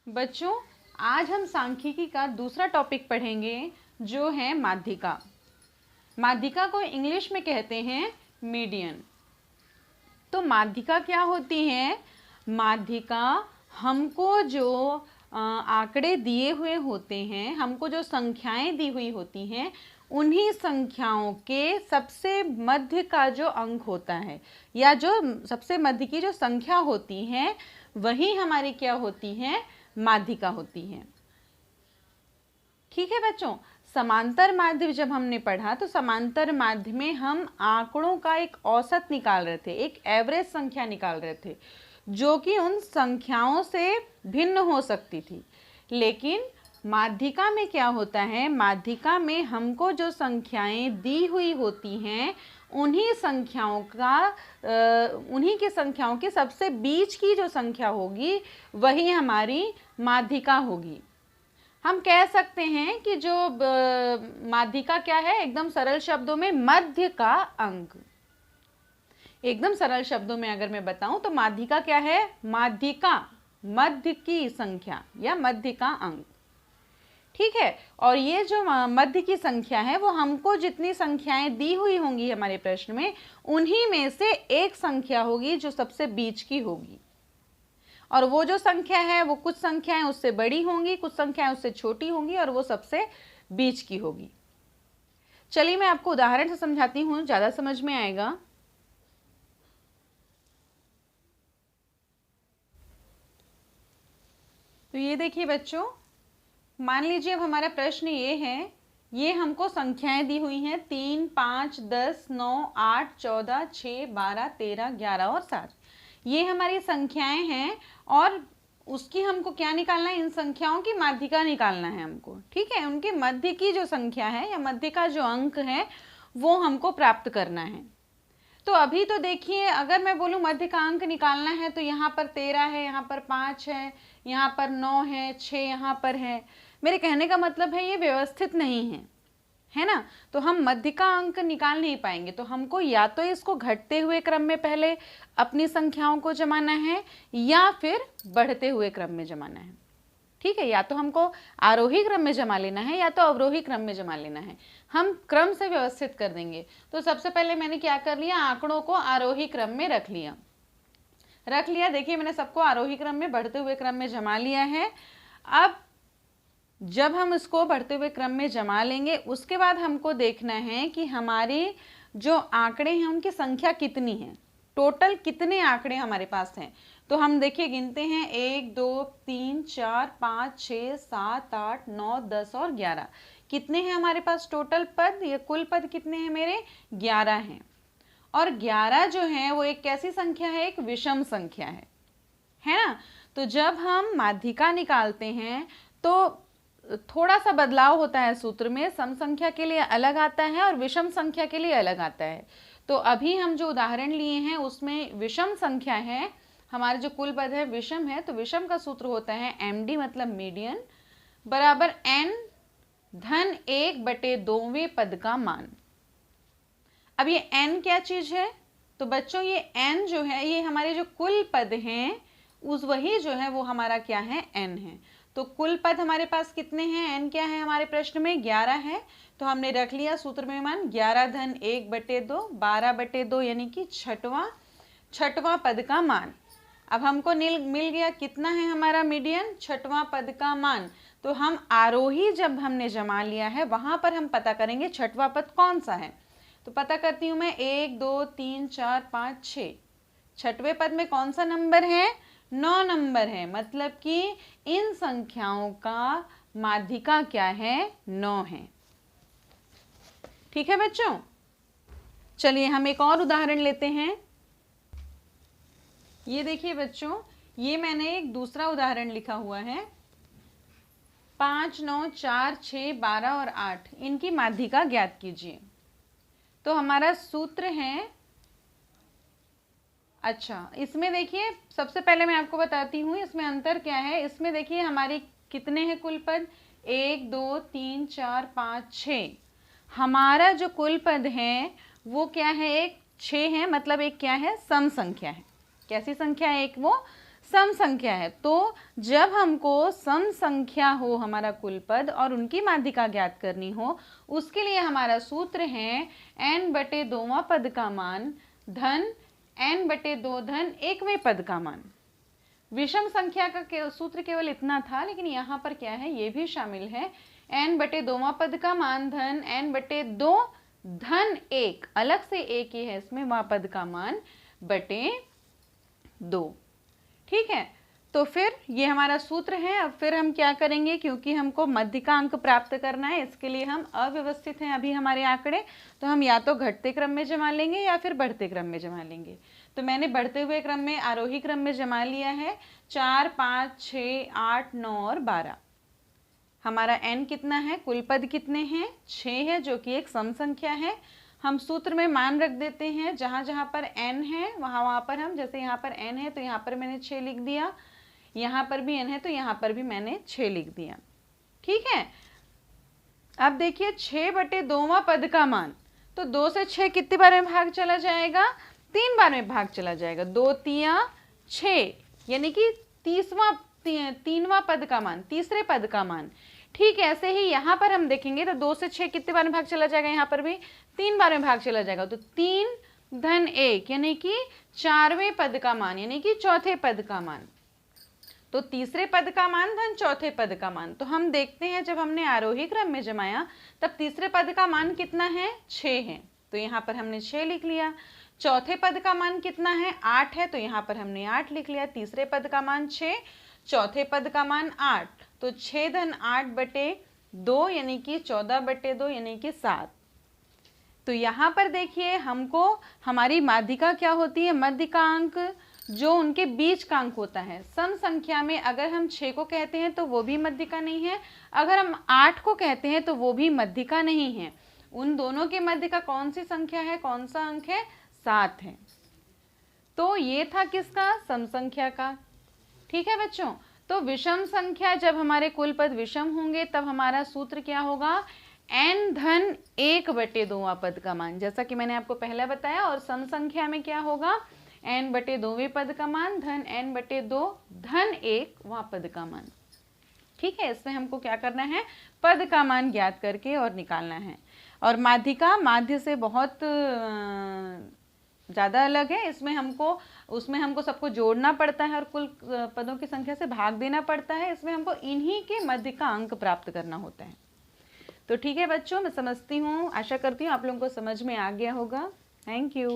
बच्चों, आज हम सांख्यिकी का दूसरा टॉपिक पढ़ेंगे जो है माध्यिका। माध्यिका को इंग्लिश में कहते हैं मीडियन। तो माध्यिका क्या होती है? माध्यिका हमको जो आंकड़े दिए हुए होते हैं, हमको जो संख्याएं दी हुई होती हैं, उन्हीं संख्याओं के सबसे मध्य का जो अंक होता है या जो सबसे मध्य की जो संख्या होती है, वही हमारी क्या होती है? माध्यिका होती है। ठीक है बच्चों, समांतर माध्य जब हमने पढ़ा तो समांतर माध्य में हम आंकड़ों का एक औसत निकाल रहे थे, एक एवरेज संख्या निकाल रहे थे जो कि उन संख्याओं से भिन्न हो सकती थी। लेकिन माध्यिका में क्या होता है? माध्यिका में हमको जो संख्याएं दी हुई होती हैं, उन्हीं की संख्याओं के सबसे बीच की जो संख्या होगी वही हमारी माध्यिका होगी। हम कह सकते हैं कि जो माध्यिका क्या है? एकदम सरल शब्दों में मध्य का अंक। एकदम सरल शब्दों में अगर मैं बताऊं तो माध्यिका क्या है? माध्यिका मध्य की संख्या या मध्य का अंक। ठीक है, और ये जो मध्य की संख्या है वो हमको जितनी संख्याएं दी हुई होंगी हमारे प्रश्न में, उन्हीं में से एक संख्या होगी जो सबसे बीच की होगी। और वो जो संख्या है वो कुछ संख्याएं उससे बड़ी होंगी, कुछ संख्याएं उससे छोटी होंगी और वो सबसे बीच की होगी। चलिए मैं आपको उदाहरण से समझाती हूँ, ज़्यादा समझ में आएगा। तो ये देखिए बच्चों, मान लीजिए अब हमारा प्रश्न ये है, ये हमको संख्याएं दी हुई हैं 3, 5, 10, 9, 8, 14, 6, 12, 13, 11 और 7। ये हमारी संख्याएं हैं और उसकी हमको क्या निकालना है? इन संख्याओं की माध्यिका निकालना है हमको। ठीक है, उनके मध्य की जो संख्या है या मध्य का जो अंक है वो हमको प्राप्त करना है। तो अभी तो देखिए, अगर मैं बोलूँ मध्य का अंक निकालना है तो यहाँ पर 13 है, यहाँ पर 5 है, यहाँ पर 9 है, 6 यहाँ पर है। मेरे कहने का मतलब है ये व्यवस्थित नहीं है ना? तो हम मध्य का अंक निकाल नहीं पाएंगे। तो हमको या तो इसको घटते हुए क्रम में पहले अपनी संख्याओं को जमाना है या फिर बढ़ते हुए क्रम में जमाना है। ठीक है, या तो हमको आरोही क्रम में जमा लेना है या तो अवरोही क्रम में जमा लेना है। हम क्रम से व्यवस्थित कर देंगे। तो सबसे पहले मैंने क्या कर लिया? आंकड़ों को आरोही क्रम में रख लिया। देखिए मैंने सबको आरोही क्रम में बढ़ते हुए क्रम में जमा लिया है। अब जब हम इसको बढ़ते हुए क्रम में जमा लेंगे, उसके बाद हमको देखना है कि हमारे जो आंकड़े हैं उनकी संख्या कितनी है, टोटल कितने आंकड़े हमारे पास हैं। तो हम देखिए गिनते हैं 1, 2, 3, 4, 5, 6, 7, 8, 9, 10 और 11। कितने हैं हमारे पास टोटल पद? ये कुल पद कितने हैं मेरे? 11 हैं। और 11 जो है वो एक कैसी संख्या है? एक विषम संख्या है ना? तो जब हम माध्यिका निकालते हैं तो थोड़ा सा बदलाव होता है सूत्र में। सम संख्या के लिए अलग आता है और विषम संख्या के लिए अलग आता है। तो अभी हम जो उदाहरण लिए हैं उसमें विषम संख्या है, हमारे जो कुल पद है विषम है। तो विषम का सूत्र होता है MD मतलब मीडियन बराबर n धन 1/2वें पद का मान। अब ये n क्या चीज है? तो बच्चों ये n जो है ये हमारे जो कुल पद हैं उस वही जो है वो हमारा क्या है? n है। तो कुल पद हमारे पास कितने हैं? n क्या है हमारे प्रश्न में? 11 है। तो हमने रख लिया सूत्र में मान 11 धन 1/2 12/2 यानी कि छठवां पद का मान। अब हमको मिल गया कितना है हमारा मीडियन? छठवां पद का मान। तो हम आरोही जब हमने जमा लिया है वहां पर हम पता करेंगे छठवां पद कौन सा है। तो पता करती हूं मैं 1, 2, 3, 4, 5, 6। छठवें पद में कौन सा नंबर है? 9 नंबर है। मतलब कि इन संख्याओं का माध्यिका क्या है? 9 है। ठीक है बच्चों, चलिए हम एक और उदाहरण लेते हैं। ये देखिए बच्चों, ये मैंने एक दूसरा उदाहरण लिखा हुआ है। 5, 9, 4, 6, 12 और 8 इनकी माध्यिका ज्ञात कीजिए। तो हमारा सूत्र है, अच्छा इसमें देखिए सबसे पहले मैं आपको बताती हूँ इसमें अंतर क्या है। इसमें देखिए हमारी कितने हैं कुल पद? 1, 2, 3, 4, 5, 6। हमारा जो कुल पद है वो क्या है? एक 6 है। मतलब एक क्या है? सम संख्या है। कैसी संख्या है? एक वो सम संख्या है। तो जब हमको सम संख्या हो हमारा कुल पद और उनकी माध्यिका ज्ञात करनी हो, उसके लिए हमारा सूत्र है n/2वां पद का मान धन n/2 धन 1वें पद का मान। विषम संख्या का सूत्र केवल इतना था, लेकिन यहाँ पर क्या है, ये भी शामिल है n/2वां पद का मान धन n/2 धन 1, अलग से एक ही है इसमें, वहां पद का मान बटे 2। ठीक है, तो फिर ये हमारा सूत्र है। अब फिर हम क्या करेंगे, क्योंकि हमको मध्य अंक प्राप्त करना है, इसके लिए हम अव्यवस्थित हैं अभी हमारे आंकड़े, तो हम या तो घटते क्रम में जमा लेंगे या फिर बढ़ते क्रम में जमा लेंगे। तो मैंने बढ़ते हुए क्रम में, आरोही क्रम में जमा लिया है 4, 5, 6, 8, 9 और 12। हमारा n कितना है, कुल पद कितने हैं, 6 है, जो कि एक सम संख्या है। हम सूत्र में मान रख देते हैं, जहाँ जहाँ पर n है वहाँ पर हम, जैसे यहाँ पर n है तो यहाँ पर मैंने 6 लिख दिया, यहाँ पर भी n है तो यहाँ पर भी मैंने 6 लिख दिया। ठीक है, अब देखिए 6/2वां पद का मान, तो 2 से 6 कितनी बार में भाग चला जाएगा, 3 बार में भाग चला जाएगा, 2 तिया 6, यानी कि 3वां पद का मान, तीसरे पद का मान। ठीक है, ऐसे ही यहाँ पर हम देखेंगे तो 2 से 6 कितने बार में भाग चला जाएगा, यहाँ पर भी 3 बार में भाग चला जाएगा, तो 3 धन 1 यानी कि 4वें पद का मान, यानी कि चौथे पद का मान। तो तीसरे पद का मान धन चौथे पद का मान। तो हम देखते हैं जब हमने आरोही क्रम में जमाया तब तीसरे पद का मान कितना है, 6 है, तो यहाँ पर हमने 6 लिख लिया। चौथे पद का मान कितना है, 8 है, तो यहाँ पर हमने 8 लिख लिया। तीसरे पद का मान 6, चौथे पद का मान 8, तो 6 धन 8/2 यानी कि 14/2 यानी कि 7। तो यहाँ पर देखिए हमको हमारी माध्यिका क्या होती है, मध्यिकांक जो उनके बीच का अंक होता है। सम संख्या में अगर हम 6 को कहते हैं तो वो भी मध्यिका नहीं है, अगर हम 8 को कहते हैं तो वो भी मध्यिका नहीं है। उन दोनों के मध्य का कौन सी संख्या है, कौन सा अंक है, 7 है। तो ये था किसका, सम संख्या का। ठीक है बच्चों, तो विषम संख्या जब हमारे कुल पद विषम होंगे तब हमारा सूत्र क्या होगा, n धन 1/2वां पद का मान, जैसा कि मैंने आपको पहले बताया। और सम संख्या में क्या होगा, n/2वें पद का मान धन n/2 धन 1वां पद का मान। ठीक है, इसमें हमको क्या करना है, पद का मान ज्ञात करके और निकालना है। और माध्यिका माध्य से बहुत ज़्यादा अलग है, उसमें हमको सबको जोड़ना पड़ता है और कुल पदों की संख्या से भाग देना पड़ता है। इसमें हमको इन्हीं के मध्य का अंक प्राप्त करना होता है। तो ठीक है बच्चों, मैं समझती हूँ, आशा करती हूँ आप लोगों को समझ में आ गया होगा। Thank you.